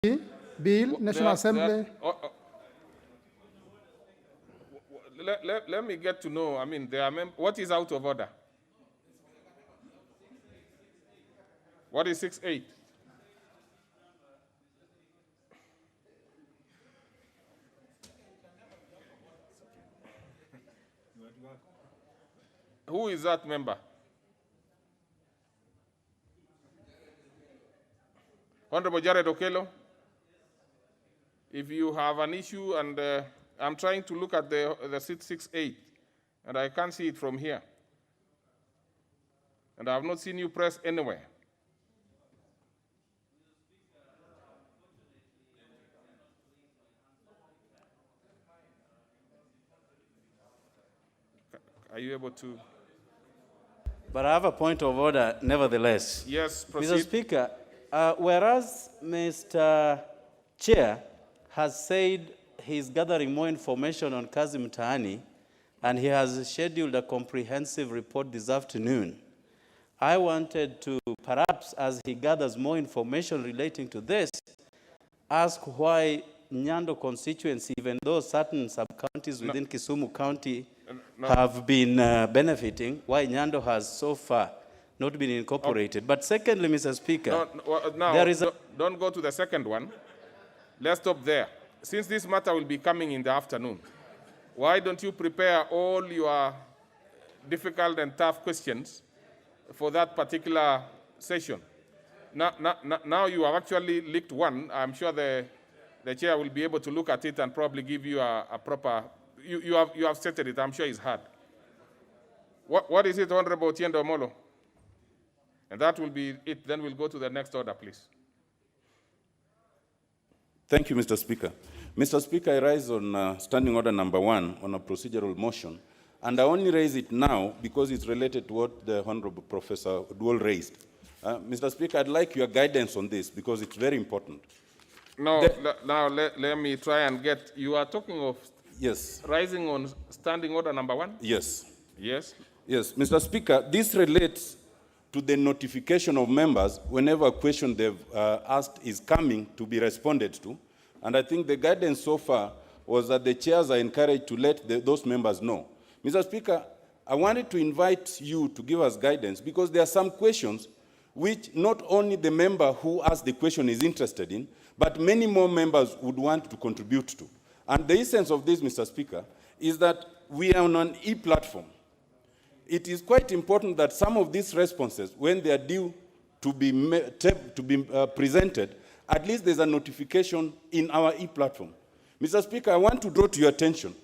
Bill, National Assembly. Let me get to know, I mean, what is out of order? What is 6.8? Who is that member? Honorable Jared Okello, if you have an issue, and I'm trying to look at the 6.8, and I can't see it from here. And I have not seen you press anywhere. Are you able to? But I have a point of order, nevertheless. Yes, proceed. Mr. Speaker, whereas Mr. Chair has said he's gathering more information on Kazi Mtaani, and he has scheduled a comprehensive report this afternoon, I wanted to, perhaps as he gathers more information relating to this, ask why Nyando constituency, even though certain sub-counties within Kisumu County have been benefiting, why Nyando has so far not been incorporated. But secondly, Mr. Speaker, don't go to the second one. Let's stop there. Since this matter will be coming in the afternoon, why don't you prepare all your difficult and tough questions for that particular session? Now you have actually leaked one. I'm sure the chair will be able to look at it and probably give you a proper. You have stated it. I'm sure it's hard. What is it, Honorable Tiendo Molo? And that will be it. Then we'll go to the next order, please. Thank you, Mr. Speaker. Mr. Speaker, I rise on standing order number 1 on a procedural motion, and I only raise it now because it's related to what the Honorable Professor Duol raised. Mr. Speaker, I'd like your guidance on this because it's very important. No, now let me try and get, you are talking of rising on standing order number 1? Yes. Yes. Yes, Mr. Speaker, this relates to the notification of members whenever a question they've asked is coming to be responded to. And I think the guidance so far was that the chairs are encouraged to let those members know. Mr. Speaker, I wanted to invite you to give us guidance because there are some questions which not only the member who asked the question is interested in, but many more members would want to contribute to. And the essence of this, Mr. Speaker, is that we are on an e-platform. It is quite important that some of these responses, when they are due to be presented, at least there's a notification in our e-platform. Mr. Speaker, I want to draw to your attention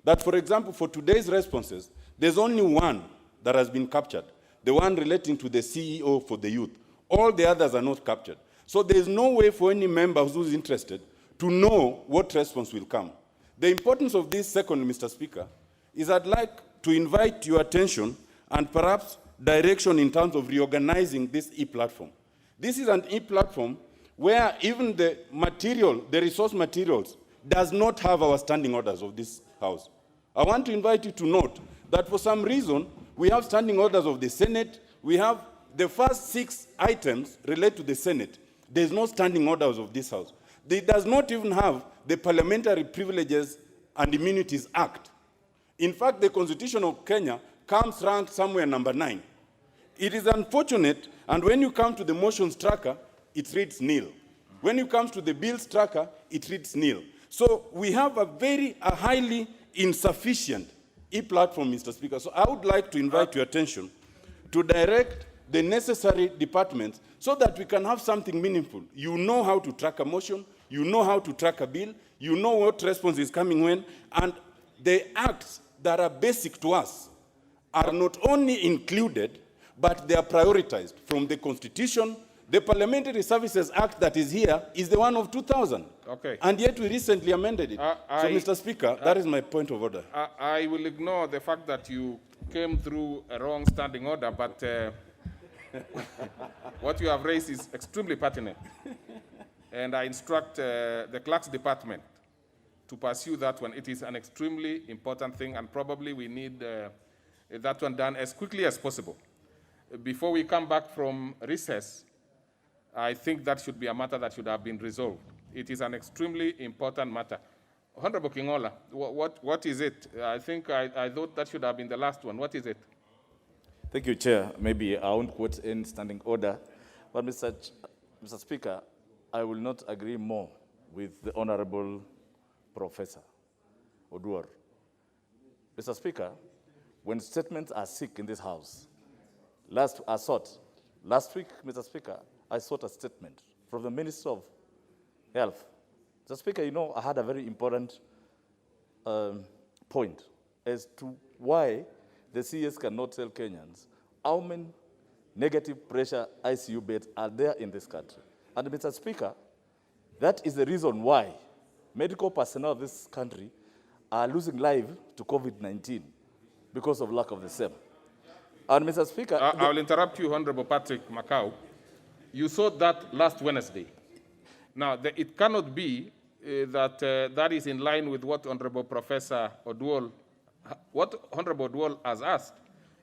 that, for example, for today's responses, there's only one that has been captured, the one relating to the CEO for the youth. All the others are not captured. So there's no way for any member who's interested to know what response will come. The importance of this, second, Mr. Speaker, is I'd like to invite your attention and perhaps direction in terms of reorganizing this e-platform. This is an e-platform where even the material, the resource materials, does not have our standing orders of this House. I want to invite you to note that for some reason, we have standing orders of the Senate. We have the first 6 items relate to the Senate. There's no standing orders of this House. It does not even have the Parliamentary Privileges and Immunities Act. In fact, the Constitution of Kenya comes ranked somewhere number 9. It is unfortunate, and when you come to the motions tracker, it reads nil. When it comes to the bills tracker, it reads nil. So we have a highly insufficient e-platform, Mr. Speaker. So I would like to invite your attention to direct the necessary departments so that we can have something meaningful. You know how to track a motion, you know how to track a bill, you know what response is coming when, and the acts that are basic to us are not only included, but they are prioritized from the Constitution. The Parliamentary Services Act that is here is the one of 2000. Okay. And yet we recently amended it. So, Mr. Speaker, that is my point of order. I will ignore the fact that you came through a wrong standing order, but what you have raised is extremely pertinent. And I instruct the Clerk's Department to pursue that one. It is an extremely important thing, and probably we need that one done as quickly as possible. Before we come back from recess, I think that should be a matter that should have been resolved. It is an extremely important matter. Honorable Kingola, what is it? I think I thought that should have been the last one. What is it? Thank you, Chair. Maybe I won't quote in standing order, but Mr. Speaker, I will not agree more with the Honorable Professor Oduor. Mr. Speaker, when statements are sick in this House, last week, Mr. Speaker, I sought a statement from the Minister of Health. Mr. Speaker, you know, I had a very important point as to why the CS cannot tell Kenyans how many negative pressure ICU beds are there in this country. And Mr. Speaker, that is the reason why medical personnel of this country are losing life to COVID-19 because of lack of the same. And Mr. Speaker... I will interrupt you, Honorable Patrick Macau. You saw that last Wednesday. Now, it cannot be that is in line with what Honorable Professor Oduor, what Honorable Oduor has asked,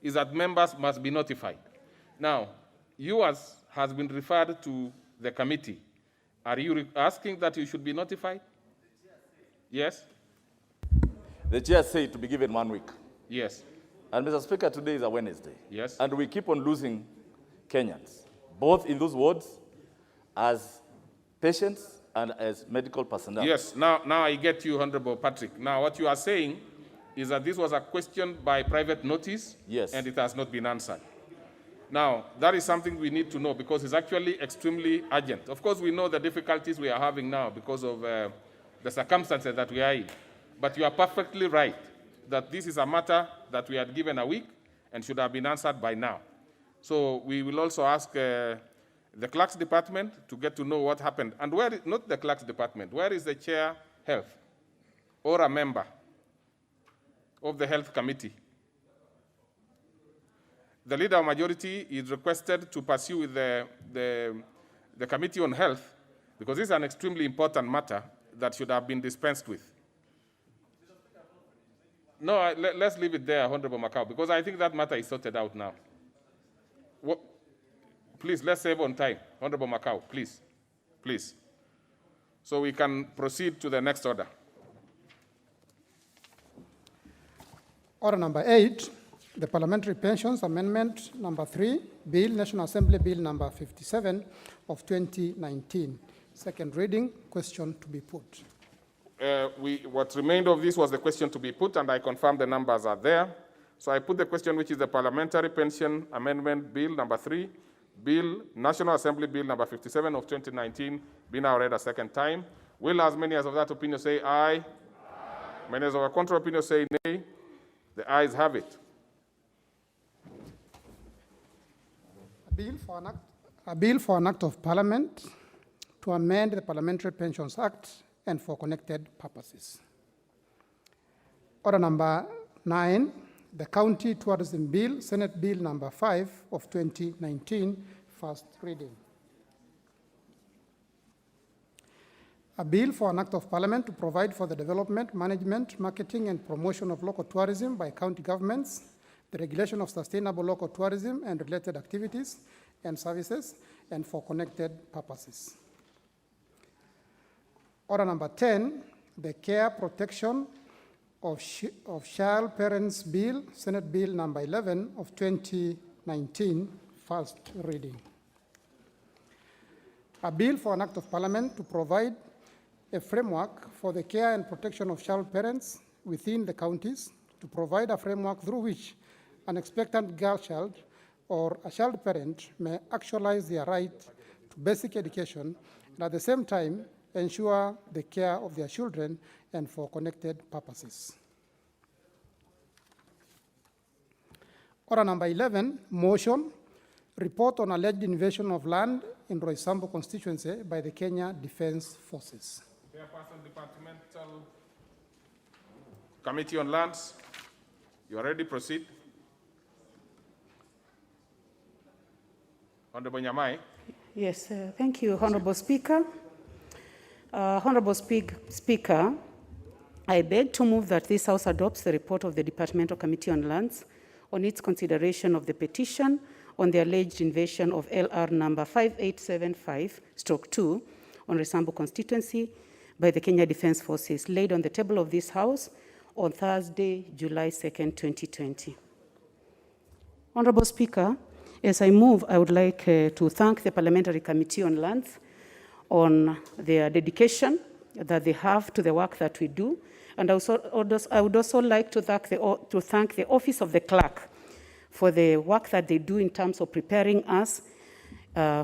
is that members must be notified. Now, yours has been referred to the committee. Are you asking that you should be notified? Yes? The chair said to be given 1 week. Yes. And Mr. Speaker, today is a Wednesday. Yes. And we keep on losing Kenyans, both in those wards as patients and as medical personnel. Yes, now I get you, Honorable Patrick. Now, what you are saying is that this was a question by private notice, yes, and it has not been answered. Now, that is something we need to know because it's actually extremely urgent. Of course, we know the difficulties we are having now because of the circumstances that we are in. But you are perfectly right that this is a matter that we had given a week and should have been answered by now. So we will also ask the clerk's department to get to know what happened. And where is, not the clerk's department, where is the chair health or a member of the health committee? The leader of majority is requested to pursue with the committee on health because this is an extremely important matter that should have been dispensed with. No, let's leave it there, Honorable Macau, because I think that matter is sorted out now. Please, let's save on time. Honorable Macau, please. Please. So we can proceed to the next order. Order number 8, the Parliamentary Pensions Amendment number 3, Bill, National Assembly Bill number 57 of 2019. Second reading, question to be put. What remained of this was the question to be put, and I confirm the numbers are there. So I put the question, which is the Parliamentary Pension Amendment Bill number 3, Bill, National Assembly Bill number 57 of 2019, be now read a second time. Will as many as of that opinion say aye? Aye. Many as of a contrary opinion say nay? The ayes have it. A bill for an act of Parliament to amend the Parliamentary Pensions Act and for connected purposes. Order number 9, the County Tourism Bill, Senate Bill number 5 of 2019, first reading. A bill for an act of Parliament to provide for the development, management, marketing, and promotion of local tourism by county governments, the regulation of sustainable local tourism and related activities and services, and for connected purposes. Order number 10, the Care Protection of Child Parents Bill, Senate Bill number 11 of 2019, first reading. A bill for an act of Parliament to provide a framework for the care and protection of child parents within the counties, to provide a framework through which an expectant girl child or a child parent may actualize their right to basic education and at the same time ensure the care of their children and for connected purposes. Order number 11, motion, report on alleged invasion of land in Roysambu constituency by the Kenya Defense Forces. Chairperson, Departmental Committee on Lands, you are ready, proceed. Honorable Nyamai. Yes, thank you, Honorable Speaker. Honorable Speaker, I beg to move that this House adopts the report of the Departmental Committee on Lands on its consideration of the petition on the alleged invasion of LR number 5875/2 on Resambu constituency by the Kenya Defence Forces, laid on the table of this House on Thursday, July 2nd, 2020. Honorable Speaker, as I move, I would like to thank the Parliamentary Committee on Lands on their dedication that they have to the work that we do. And I would also like to thank the Office of the Clerk for the work that they do in terms of preparing us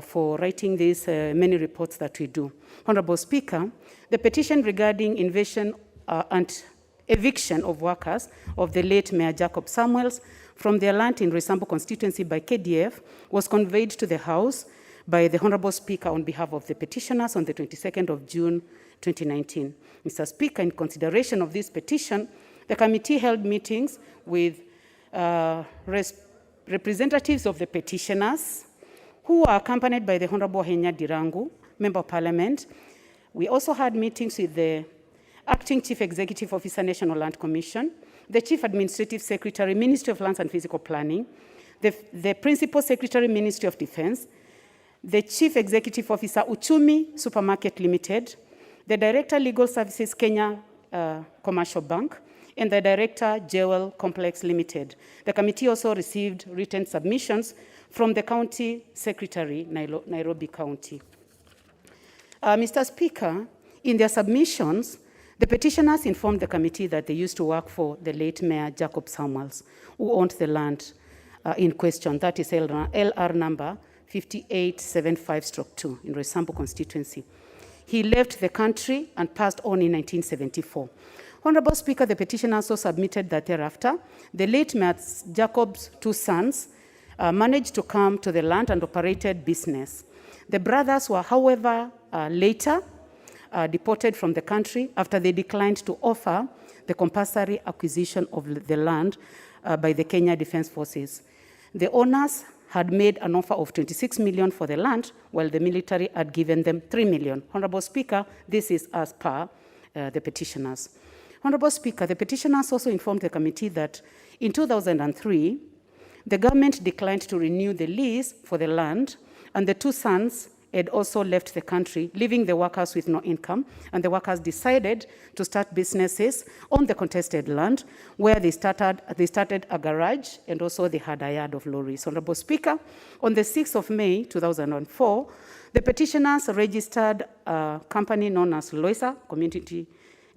for writing these many reports that we do. Honorable Speaker, the petition regarding invasion and eviction of workers of the late Mayor Jacob Samuels from their land in Resambu constituency by KDF was conveyed to the House by the Honorable Speaker on behalf of the petitioners on the 22nd of June 2019. Mr. Speaker, in consideration of this petition, the committee held meetings with representatives of the petitioners who were accompanied by the Honorable Henya Dirangu, Member of Parliament. We also had meetings with the Acting Chief Executive Officer, National Land Commission, the Chief Administrative Secretary, Ministry of Lands and Physical Planning, the Principal Secretary, Ministry of Defense, the Chief Executive Officer, Uchumi Supermarket Limited, the Director, Legal Services, Kenya Commercial Bank, and the Director, Jewel Complex Limited. The committee also received written submissions from the County Secretary, Nairobi County. Mr. Speaker, in their submissions, the petitioners informed the committee that they used to work for the late Mayor Jacob Samuels, who owned the land in question. That is LR number 5875/2 in Resambu constituency. He left the country and passed on in 1974. Honorable Speaker, the petitioner also submitted that thereafter, the late Mayor Jacob's two sons managed to come to the land and operated business. The brothers were, however, later deported from the country after they declined to offer the compulsory acquisition of the land by the Kenya Defence Forces. The owners had made an offer of 26 million for the land, while the military had given them 3 million. Honorable Speaker, this is as per the petitioners. Honorable Speaker, the petitioners also informed the committee that in 2003, the government declined to renew the lease for the land, and the two sons had also left the country, leaving the workers with no income, and the workers decided to start businesses on the contested land, where they started a garage, and also they had a yard of lorries. Honorable Speaker, on the 6th of May 2004, the petitioners registered a company known as Loisa Community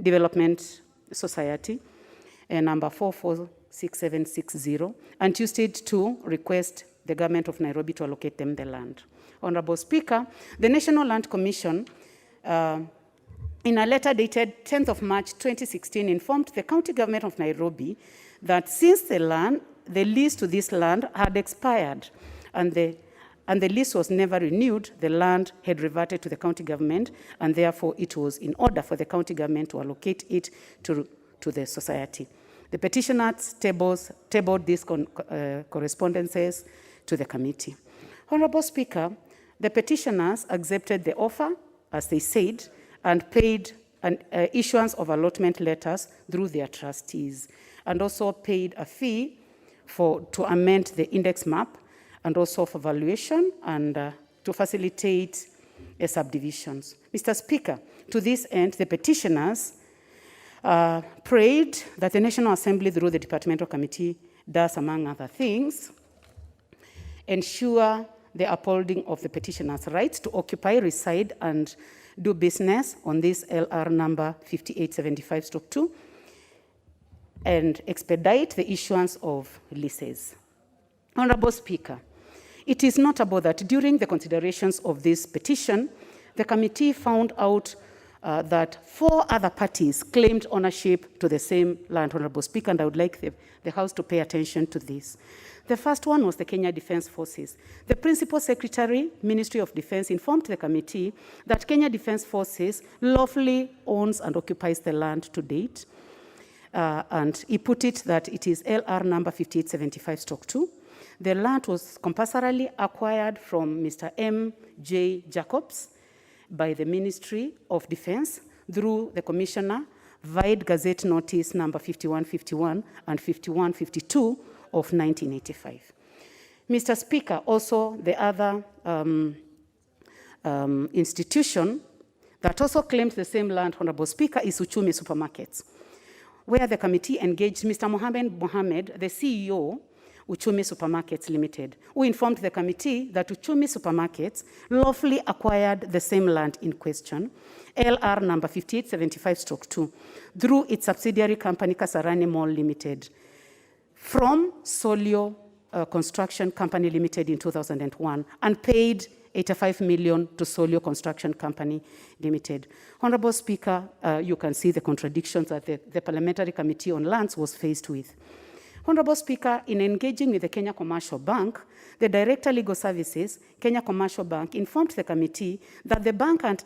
Development Society, number 446760, and used it to request the government of Nairobi to allocate them the land. Honorable Speaker, the National Land Commission, in a letter dated 10th of March 2016, informed the county government of Nairobi that since the lease to this land had expired and the lease was never renewed, the land had reverted to the county government, and therefore it was in order for the county government to allocate it to the society. The petitioners tabled these correspondences to the committee. Honorable Speaker, the petitioners accepted the offer, as they said, and paid an issuance of allotment letters through their trustees, and also paid a fee to amend the index map, and also for valuation and to facilitate subdivisions. Mr. Speaker, to this end, the petitioners prayed that the National Assembly, through the Departmental Committee, does, among other things, ensure the upholding of the petitioner's rights to occupy, reside, and do business on this LR number 5875/2, and expedite the issuance of leases. Honorable Speaker, it is notable that during the considerations of this petition, the committee found out that 4 other parties claimed ownership to the same land, Honorable Speaker, and I would like the House to pay attention to this. The first one was the Kenya Defence Forces. The Principal Secretary, Ministry of Defence, informed the committee that Kenya Defence Forces lawfully owns and occupies the land to date, and he put it that it is LR number 5875/2. The land was compulsorily acquired from Mr. M.J. Jacobs by the Ministry of Defence through the Commissioner, Vide Gazette Notice number 5151 and 5152 of 1985. Mr. Speaker, also the other institution that also claimed the same land, Honorable Speaker, is Uchumi Supermarkets, where the committee engaged Mr. Mohammed, the CEO, Uchumi Supermarkets Limited, who informed the committee that Uchumi Supermarkets lawfully acquired the same land in question, LR number 5875/2, through its subsidiary company Kasarani Mall Limited, from Solio Construction Company Limited in 2001, and paid 85 million to Solio Construction Company Limited. Honorable Speaker, you can see the contradictions that the Parliamentary Committee on Lands was faced with. Honorable Speaker, in engaging with the Kenya Commercial Bank, the Director Legal Services, Kenya Commercial Bank, informed the committee that the bank had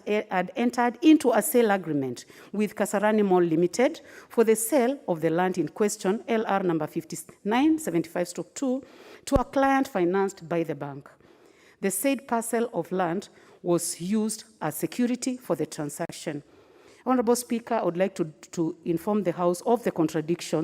entered into a sale agreement with Kasarani Mall Limited for the sale of the land in question, LR number 5975/2, to a client financed by the bank. The said parcel of land was used as security for the transaction. Honorable Speaker, I would like to inform the House of the contradictions